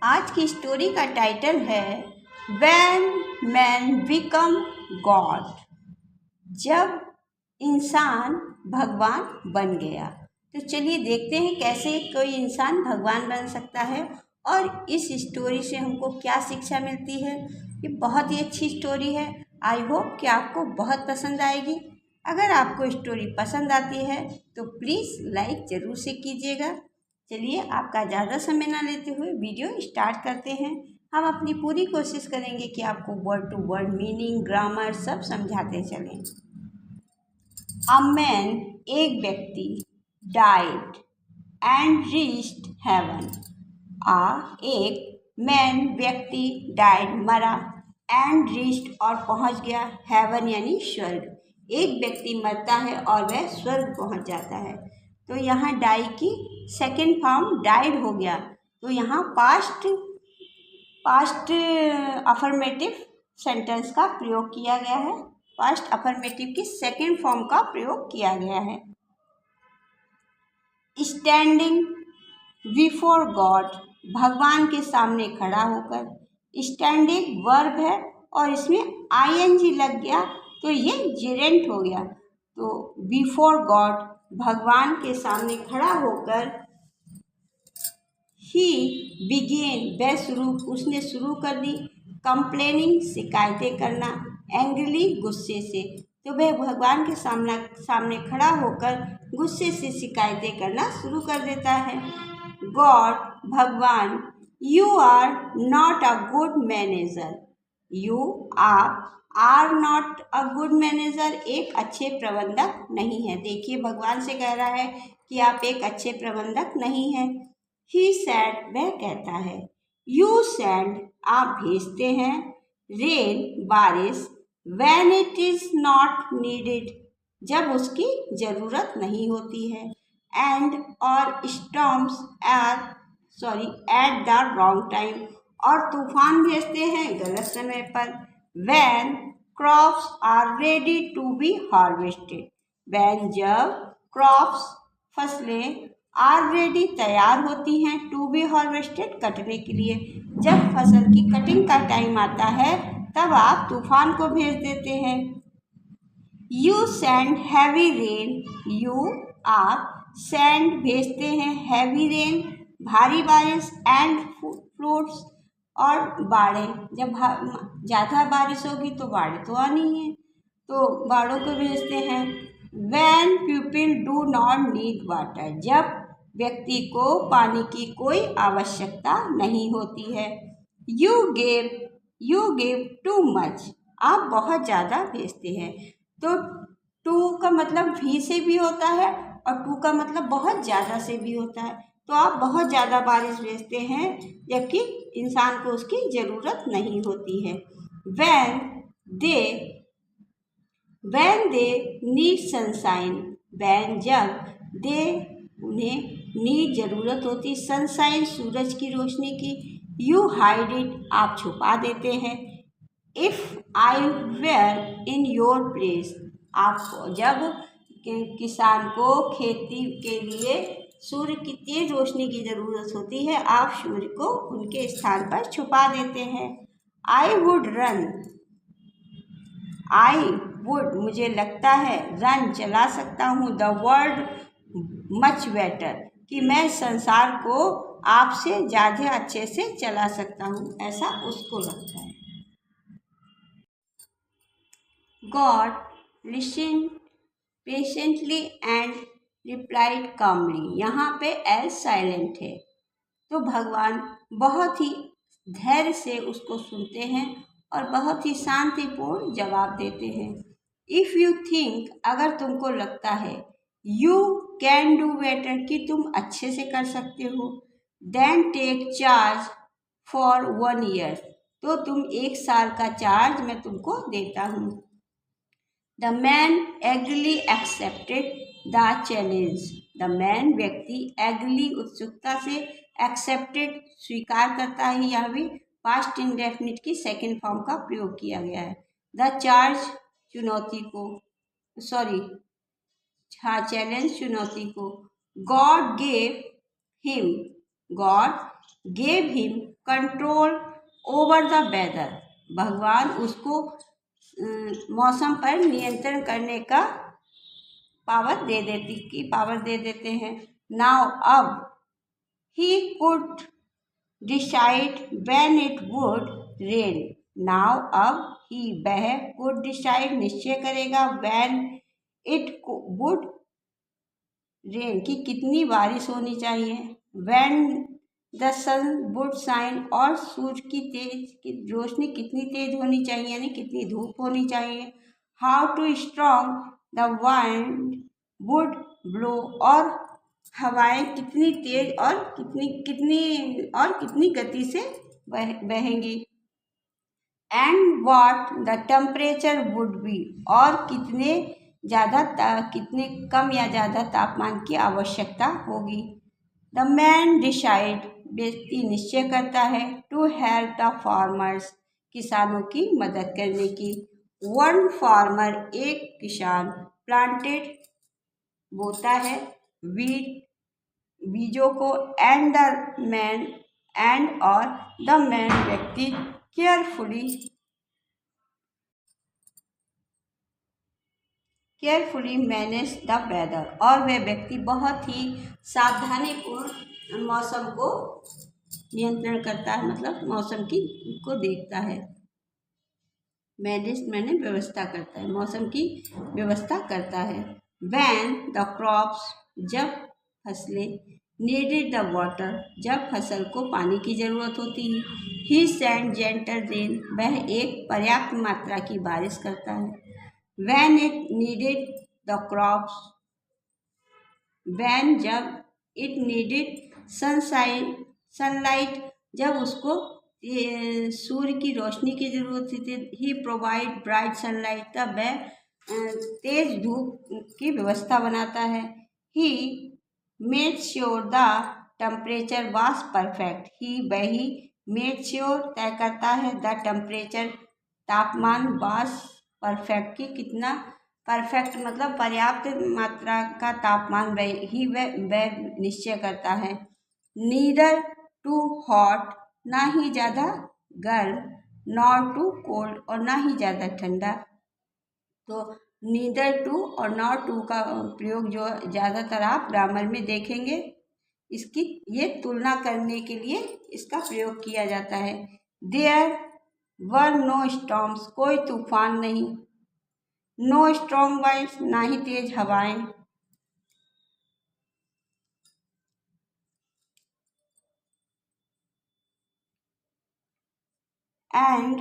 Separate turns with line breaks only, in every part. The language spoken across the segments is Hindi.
आज की स्टोरी का टाइटल है व्हेन मैन बिकम गॉड। जब इंसान भगवान बन गया। तो चलिए देखते हैं कैसे कोई इंसान भगवान बन सकता है और इस स्टोरी से हमको क्या शिक्षा मिलती है। ये बहुत ही अच्छी स्टोरी है। आई होप कि आपको बहुत पसंद आएगी। अगर आपको स्टोरी पसंद आती है तो प्लीज़ लाइक ज़रूर से कीजिएगा। चलिए आपका ज़्यादा समय ना लेते हुए वीडियो स्टार्ट करते हैं। हम अपनी पूरी कोशिश करेंगे कि आपको word to word meaning grammar सब समझाते चलें। अ मैन, एक व्यक्ति, डाइड एंड रीच्ड हेवन। एक मैन व्यक्ति डाइड मरा एंड रीच्ड और पहुंच गया हेवन यानी स्वर्ग। एक व्यक्ति मरता है और वह स्वर्ग पहुंच जाता है। तो यहाँ डाई की सेकेंड फॉर्म डाइड हो गया। तो यहाँ पास्ट अफर्मेटिव सेंटेंस का प्रयोग किया गया है। पास्ट अफर्मेटिव की सेकेंड फॉर्म का प्रयोग किया गया है। स्टैंडिंग बिफोर गॉड, भगवान के सामने खड़ा होकर। स्टैंड एक वर्ब है और इसमें आईएनजी लग गया तो ये जेरेंट हो गया। तो बिफोर गॉड, भगवान के सामने खड़ा होकर। ही बिगेन, उसने शुरू कर दी। कंप्लेनिंग, शिकायतें करना। एंग्रीली, गुस्से से। तो वह भगवान के सामने खड़ा होकर गुस्से से शिकायतें करना शुरू कर देता है। गॉड, भगवान। You are not a good manager. आप are not a good manager, एक अच्छे प्रबंधक नहीं है। देखिए भगवान से कह रहा है कि आप एक अच्छे प्रबंधक नहीं हैं। ही सैड, वह कहता है। यू सेंड, आप भेजते हैं। रेन, बारिश। When it is not needed, जब उसकी ज़रूरत नहीं होती है। एंड और storms at the wrong time, और तूफान भेजते हैं गलत समय पर। When crops are ready to be harvested, when, जब, क्रॉप्स, फसलें, आर रेडी, तैयार होती हैं, टू बी हार्वेस्टेड, कटने के लिए। जब फसल की कटिंग का टाइम आता है तब आप तूफान को भेज देते हैं। यू सेंड हैवी रेन, आप सेंड भेजते हैं, हैवी रेन, भारी बारिश, एंड फ्लूड्स, और बाढ़ें। जब ज़्यादा बारिश होगी तो बाढ़ तो आनी है, तो बाढ़ों को भेजते हैं। When people do not need water, जब व्यक्ति को पानी की कोई आवश्यकता नहीं होती है। यू गिव टू मच, आप बहुत ज़्यादा भेजते हैं। तो टू का मतलब भी से भी होता है और टू का मतलब बहुत ज़्यादा से भी होता है। तो आप बहुत ज़्यादा बारिश भेजते हैं जबकि इंसान को उसकी ज़रूरत नहीं होती है। When they need sunshine, when, जब, दे, उन्हें, नीड, ज़रूरत होती, सनशाइन, सूरज की रोशनी की। यू हाइड इट, आप छुपा देते हैं। If I were in your place, आप, जब किसान को खेती के लिए सूर्य की तेज रोशनी की ज़रूरत होती है, आप सूर्य को उनके स्थान पर छुपा देते हैं। आई वुड रन, मुझे लगता है, रन, चला सकता हूँ, द वर्ल्ड मच बेटर, कि मैं संसार को आपसे ज़्यादा अच्छे से चला सकता हूँ, ऐसा उसको लगता है। God listen patiently and replied calmly, यहाँ पे एल साइलेंट है। तो भगवान बहुत ही धैर्य से उसको सुनते हैं और बहुत ही शांतिपूर्ण जवाब देते हैं। इफ़ यू थिंक, अगर तुमको लगता है, यू कैन डू बेटर, कि तुम अच्छे से कर सकते हो, then take charge for 1 year, तो तुम 1 साल का चार्ज मैं तुमको देता हूँ। The man eagerly accepted the challenge, the man, व्यक्ति, एग्रीली, उत्सुकता से, एक्सेप्टेड, स्वीकार करता है। यह भी पास्ट इंडेफिनिट की सेकेंड फॉर्म का प्रयोग किया गया है। द चार्ज, चुनौती को, चैलेंज, चुनौती को। God gave him, God gave him control over the weather. भगवान उसको मौसम पर नियंत्रण करने का पावर दे देते हैं. Now अब he could decide when it would rain. Now अब वह could decide निश्चय करेगा when it would रेन की कितनी बारिश होनी चाहिए. When the sun would shine और सूर्य की रोशनी कितनी तेज होनी चाहिए यानी कितनी धूप होनी चाहिए. How to strong the wind would blow और हवाएं कितनी तेज और कितनी गति से बहेंगी. And what the temperature would be और कितने कम या ज़्यादा तापमान की आवश्यकता होगी. द मैन डिसाइड व्यक्ति निश्चय करता है टू हेल्प द फार्मर्स किसानों की मदद करने की. वन फार्मर एक किसान प्लांटेड बोता है बीजों को एंड द मैन व्यक्ति केयरफुली मैनेज द वेदर और वह व्यक्ति बहुत ही सावधानीपूर्ण मौसम को नियंत्रण करता है मतलब मौसम को देखता है. मैनेज मैंने व्यवस्था करता है मौसम की व्यवस्था करता है. व्हेन द क्रॉप्स जब फसलें नीडेड द वाटर जब फसल को पानी की ज़रूरत होती है. ही सेंड जेंटल रेन वह एक पर्याप्त मात्रा की बारिश करता है. When it needed the crops, when जब it needed sunlight जब उसको सूर्य की रोशनी की जरूरत थी. He provide bright sunlight तब वह तेज धूप की व्यवस्था बनाता है. He made sure the temperature was perfect. वही made sure तय करता है the temperature तापमान was परफेक्ट की कितना परफेक्ट मतलब पर्याप्त मात्रा का तापमान वह निश्चय करता है. नीदर टू हॉट ना ही ज़्यादा गर्म नॉट टू कोल्ड और ना ही ज़्यादा ठंडा. तो नीदर टू और नॉट टू का प्रयोग जो ज़्यादातर आप ग्रामर में देखेंगे इसकी ये तुलना करने के लिए इसका प्रयोग किया जाता है. देयर वर नो स्टॉर्म्स कोई तूफान नहीं. नो स्ट्रॉन्ग वाइंड्स ना ही तेज हवाएं. एंड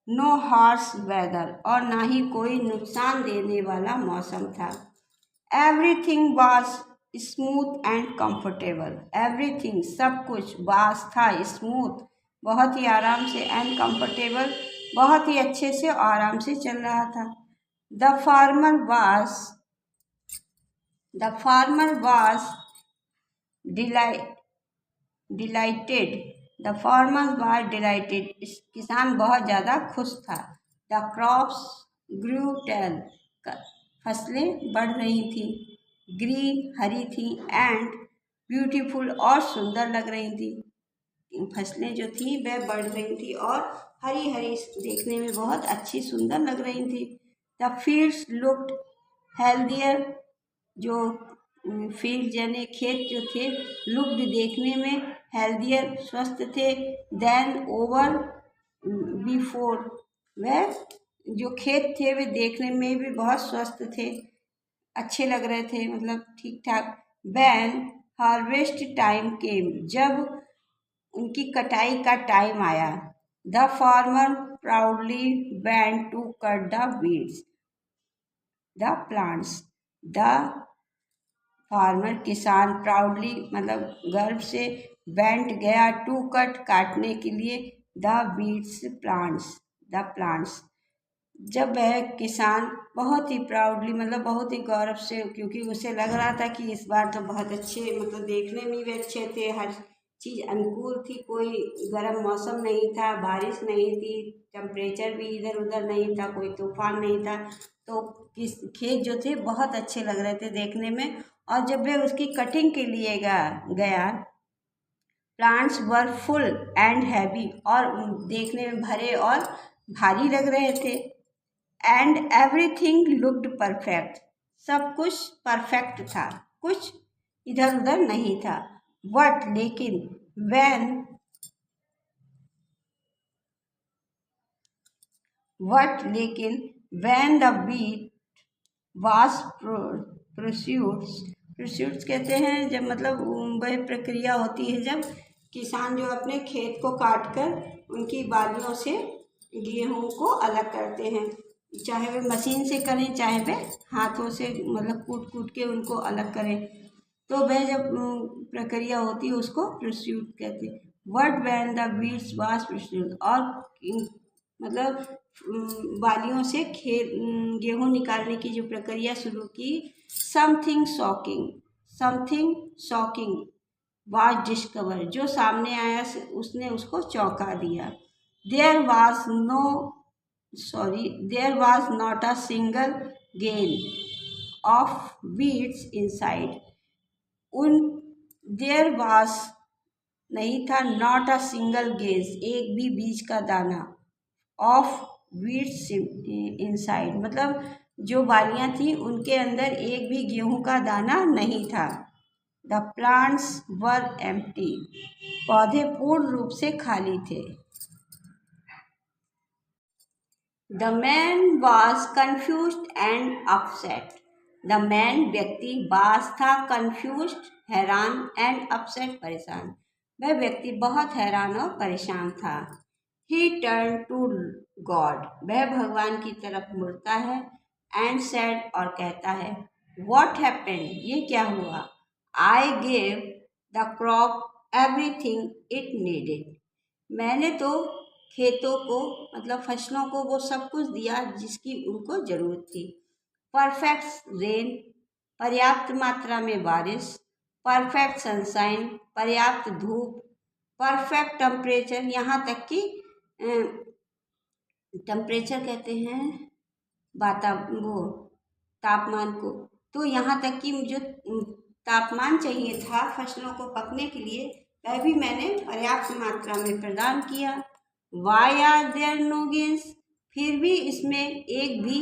नो हार्श वेदर और ना ही कोई नुकसान देने वाला मौसम था. Everything was smooth and comfortable. Everything सब कुछ वाज था स्मूथ बहुत ही आराम से एंड कंफर्टेबल बहुत ही अच्छे से आराम से चल रहा था. The farmer was dilated. The farmer was dilated किसान बहुत ज़्यादा खुश था. द क्रॉप्स ग्रू टेल फसलें बढ़ रही थी. ग्रीन हरी थी एंड ब्यूटीफुल और सुंदर लग रही थी. फसलें जो थी वह बढ़ रही थी और हरी हरी देखने में बहुत अच्छी सुंदर लग रही थी. द फील्ड्स लुक्ड हेल्दियर जो फील्ड यानी खेत जो थे लुक्ड देखने में हेल्दियर स्वस्थ थे. देन ओवर बिफोर वह जो खेत थे वे देखने में भी बहुत स्वस्थ थे अच्छे लग रहे थे मतलब ठीक ठाक. व्हेन हार्वेस्ट टाइम केम जब उनकी कटाई का टाइम आया. The farmer proudly went to cut the weeds the plants. The farmer किसान प्राउडली मतलब गर्व से वेंट गया टू कट काटने के लिए द वीड्स द प्लांट्स. जब वह किसान बहुत ही प्राउडली मतलब बहुत ही गौरव से क्योंकि उसे लग रहा था कि इस बार तो बहुत अच्छे मतलब देखने में भी अच्छे थे हर चीज़ अनुकूल थी. कोई गर्म मौसम नहीं था बारिश नहीं थी टेम्परेचर भी इधर उधर नहीं था कोई तूफान नहीं था. तो खेत जो थे बहुत अच्छे लग रहे थे देखने में. और जब वह उसकी कटिंग के लिए गया plants were full and heavy, और देखने में भरे और भारी लग रहे थे। एंड एवरीथिंग लुक्ड परफेक्ट, सब कुछ परफेक्ट था, कुछ इधर उधर नहीं था। बट लेकिन when the wheat was प्रोस्यूट्स कहते हैं जब, मतलब वह प्रक्रिया होती है जब किसान जो अपने खेत को काट कर उनकी बालियों से गेहूं को अलग करते हैं, चाहे वे मशीन से करें चाहे वे हाथों से, मतलब कूट कूट के उनको अलग करें, तो वह जब प्रक्रिया होती है उसको प्रोस्यूट कहते हैं। What when the wheats was pursuit, और मतलब बालियों से गेहूं निकालने की जो प्रक्रिया शुरू की। समथिंग शॉकिंग वाज डिस्कवर, जो सामने आया उसने उसको चौंका दिया। There was not a single gain of wheats inside, there was नहीं था, नॉट अ सिंगल गेज, एक भी बीज का दाना, ऑफ वीट्स इनसाइड, मतलब जो बालियां थी उनके अंदर एक भी गेहूं का दाना नहीं था। द प्लांट्स वर एम्प्टी, पौधे पूर्ण रूप से खाली थे। The man was confused and upset, the man व्यक्ति, वाज था, कन्फ्यूज्ड हैरान, एंड अपसेट परेशान, वह व्यक्ति बहुत हैरान और परेशान था। ही टर्न टू गॉड, वह भगवान की तरफ मुड़ता है, एंड सेड, और कहता है, व्हाट हैपेंड, ये क्या हुआ। I gave the crop everything it needed, मैंने तो खेतों को, मतलब फसलों को वो सब कुछ दिया जिसकी उनको जरूरत थी। परफेक्ट रेन, पर्याप्त मात्रा में बारिश, परफेक्ट सनशाइन, पर्याप्त धूप, परफेक्ट टेम्परेचर, यहाँ तक कि टेम्परेचर कहते हैं वो तापमान को, तो यहाँ तक कि जो तापमान चाहिए था फसलों को पकने के लिए वह भी मैंने पर्याप्त मात्रा में प्रदान किया। Why are there no gains, फिर भी इसमें एक भी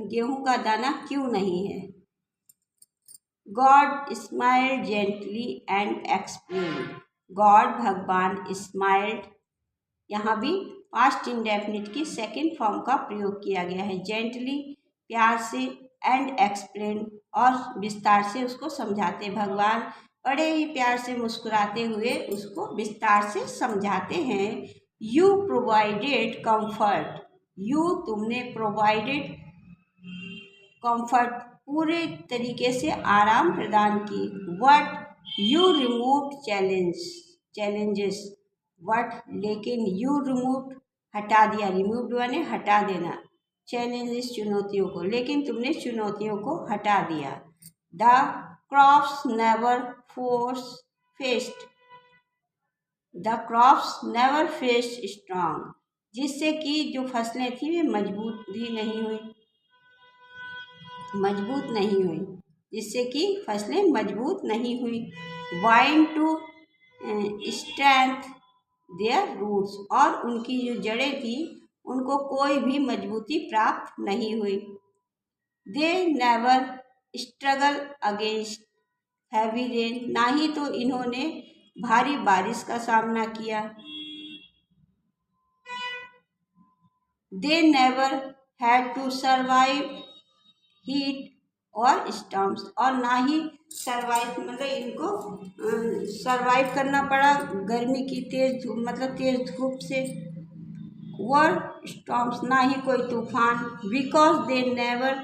गेहूं का दाना क्यों नहीं है। God smiled gently and explained, God भगवान, स्माइल्ड, यहाँ भी पास्ट इंडेफिनिट की सेकंड फॉर्म का प्रयोग किया गया है। जेंटली, प्यार से, एंड एक्सप्लेन, और विस्तार से उसको समझाते। भगवान बड़े ही प्यार से मुस्कुराते हुए उसको विस्तार से समझाते हैं। यू प्रोवाइडेड कम्फर्ट, यू तुमने, प्रोवाइडेड कम्फर्ट पूरे तरीके से आराम प्रदान की। What you removed challenges, what लेकिन, यू रिमूव्ड हटा दिया, रिमूव्ड माने हटा देना, चैलेंजेस चुनौतियों को, लेकिन तुमने चुनौतियों को हटा दिया। The crops never faced, the crops never faced strong, जिससे कि जो फसलें थी वे मजबूत नहीं हुई, जिससे कि फसलें मजबूत नहीं हुई। Wine to strength their roots, और उनकी जो जड़ें थी उनको कोई भी मजबूती प्राप्त नहीं हुई। They never struggle against heavy rain, ना ही तो इन्होंने भारी बारिश का सामना किया। They never had to survive heat और स्टॉर्म्स, और ना ही सर्वाइव, मतलब इनको सर्वाइव करना पड़ा गर्मी की तेज धूप, मतलब तेज धूप से, और स्टॉर्म्स, ना ही कोई तूफान। Because they never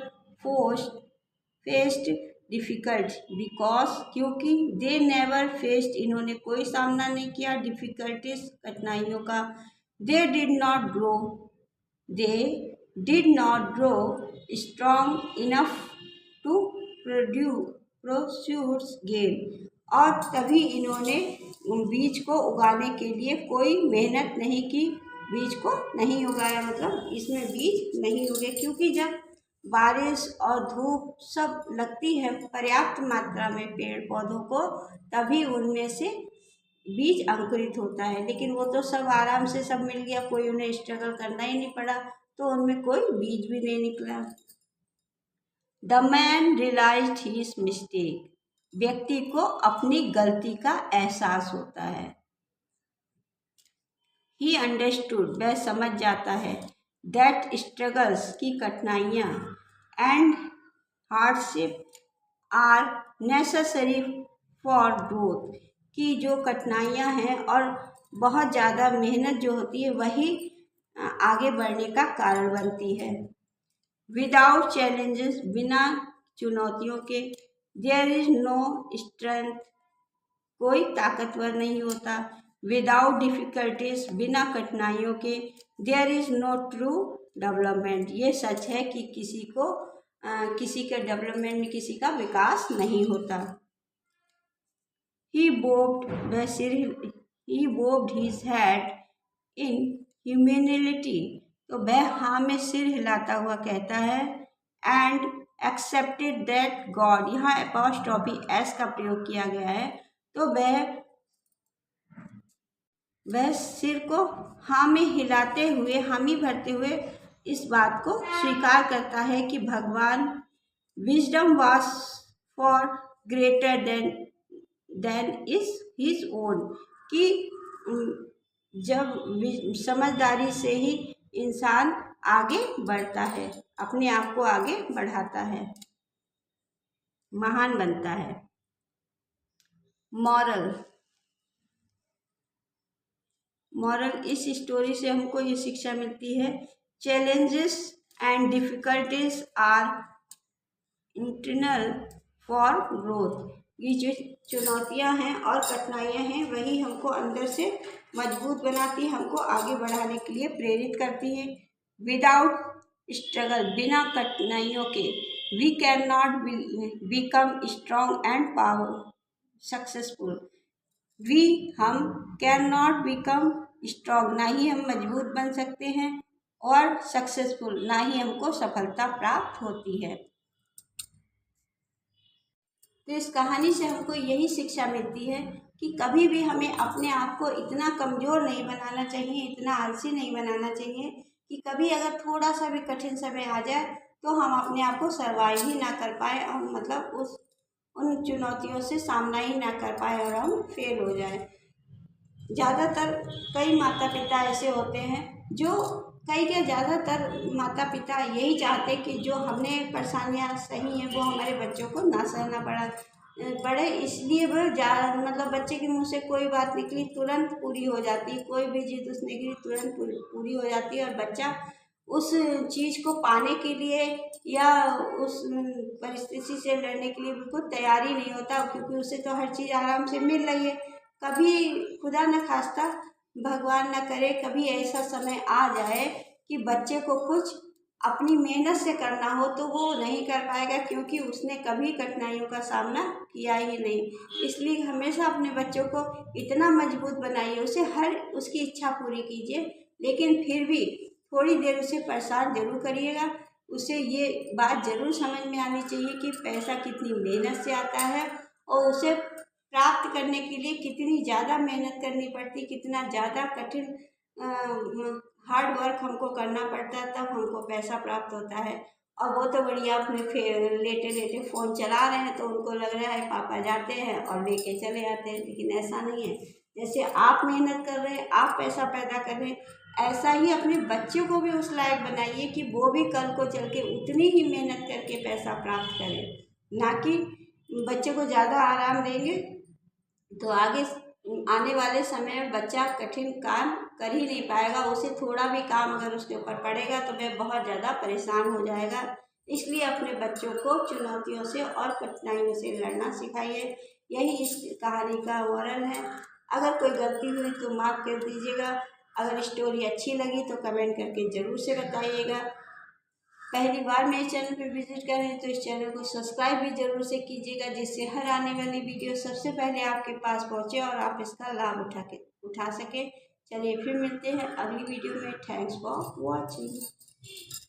faced difficult, because क्योंकि, दे नेवर फेस्ड इन्होंने कोई सामना नहीं किया, डिफिकल्टीज कठिनाइयों का। They did not grow strong enough to produce gain, और तभी इन्होंने बीज को उगाने के लिए कोई मेहनत नहीं की, बीज को नहीं उगाया, मतलब इसमें बीज नहीं उगे, क्योंकि जब बारिश और धूप सब लगती है पर्याप्त मात्रा में पेड़ पौधों को, तभी उनमें से बीज अंकुरित होता है। लेकिन वो तो सब आराम से सब मिल गया, कोई उन्हें स्ट्रगल करना ही नहीं पड़ा, तो उनमें कोई बीज भी नहीं निकला। The man realised his mistake, व्यक्ति को अपनी गलती का एहसास होता है। ही अंडरस्टूड, वह समझ जाता है। दैट स्ट्रगल्स, की कठिनाइयाँ, and hardship are necessary for growth, की जो कठिनाइयाँ हैं और बहुत ज़्यादा मेहनत जो होती है वही आगे बढ़ने का कारण बनती है। विदाउट चैलेंजेस, बिना चुनौतियों के, देयर इज नो स्ट्रेंथ, कोई ताकतवर नहीं होता। विदाउट डिफ़िकल्टीज, बिना कठिनाइयों के, there is no true development, ये सच है कि किसी के डेवलपमेंट में किसी का विकास नहीं होता। ही बोब्ड हिज हेड इन ह्यूमिलिटी, तो वह हाँ में सिर हिलाता हुआ कहता है। एंड एक्सेप्टेड दैट गॉड, यहाँ अपॉस्ट्रोफी एस का प्रयोग किया गया है, तो वह सिर को हाँ में हिलाते हुए, हामी भरते हुए इस बात को स्वीकार करता है कि भगवान, wisdom was for greater than is his own, कि जब समझदारी से ही इंसान आगे बढ़ता है, अपने आप को आगे बढ़ाता है, महान बनता है। मॉरल, इस स्टोरी से हमको ये शिक्षा मिलती है, challenges and difficulties are internal for growth, ये जो चुनौतियाँ हैं और कठिनाइयाँ हैं वही हमको अंदर से मजबूत बनाती है, हमको आगे बढ़ाने के लिए प्रेरित करती है। विदाउट स्ट्रगल, बिना कठिनाइयों के, we can not become strong and power successful, हम कैन नॉट बिकम स्ट्रॉन्ग, ना ही हम मजबूत बन सकते हैं, और सक्सेसफुल, ना ही हमको सफलता प्राप्त होती है। तो इस कहानी से हमको यही शिक्षा मिलती है कि कभी भी हमें अपने आप को इतना कमज़ोर नहीं बनाना चाहिए, इतना आलसी नहीं बनाना चाहिए कि कभी अगर थोड़ा सा भी कठिन समय आ जाए तो हम अपने आप को सर्वाइव ही ना कर पाए, और मतलब उन चुनौतियों से सामना ही ना कर पाए और हम फेल हो जाए। ज़्यादातर कई माता पिता ऐसे होते हैं जो ज़्यादातर माता पिता यही चाहते कि जो हमने परेशानियाँ सही हैं वो हमारे बच्चों को ना सहना पड़े, इसलिए वो मतलब बच्चे के मुंह से कोई बात निकली तुरंत पूरी हो जाती है, कोई भी जिद उसने की तुरंत पूरी हो जाती है, और बच्चा उस चीज़ को पाने के लिए या उस परिस्थिति से लड़ने के लिए बिल्कुल तैयार ही नहीं होता, क्योंकि उसे तो हर चीज़ आराम से मिल रही है। कभी खुदा न खास्ता, भगवान न करे, कभी ऐसा समय आ जाए कि बच्चे को कुछ अपनी मेहनत से करना हो तो वो नहीं कर पाएगा, क्योंकि उसने कभी कठिनाइयों का सामना किया ही नहीं। इसलिए हमेशा अपने बच्चों को इतना मजबूत बनाइए, उसे हर उसकी इच्छा पूरी कीजिए, लेकिन फिर भी थोड़ी देर उसे परेशान जरूर करिएगा। उसे ये बात जरूर समझ में आनी चाहिए कि पैसा कितनी मेहनत से आता है, और उसे प्राप्त करने के लिए कितनी ज़्यादा मेहनत करनी पड़ती, कितना ज़्यादा कठिन हार्ड वर्क हमको करना पड़ता है, तब हमको पैसा प्राप्त होता है। और वो तो बढ़िया अपने लेटे लेटे फ़ोन चला रहे हैं तो उनको लग रहा है पापा जाते हैं और लेके चले आते हैं, लेकिन ऐसा नहीं है। जैसे आप मेहनत कर रहे हैं, आप पैसा पैदा कर रहे हैं, ऐसा ही अपने बच्चों को भी उस लायक बनाइए कि वो भी कल को चल के उतनी ही मेहनत करके पैसा प्राप्त करें, ना कि बच्चे को ज़्यादा आराम देंगे तो आगे आने वाले समय में बच्चा कठिन काम कर ही नहीं पाएगा। उसे थोड़ा भी काम अगर उसके ऊपर पड़ेगा तो वह बहुत ज़्यादा परेशान हो जाएगा। इसलिए अपने बच्चों को चुनौतियों से और कठिनाइयों से लड़ना सिखाइए, यही इस कहानी का मोरल है। अगर कोई गलती हुई तो माफ़ कर दीजिएगा। अगर स्टोरी अच्छी लगी तो कमेंट करके ज़रूर से बताइएगा। पहली बार मेरे चैनल पर विजिट कर रहे हैं तो इस चैनल को सब्सक्राइब भी जरूर से कीजिएगा, जिससे हर आने वाली वीडियो सबसे पहले आपके पास पहुंचे और आप इसका लाभ उठा सके। चलिए फिर मिलते हैं अगली वीडियो में। Thanks for watching.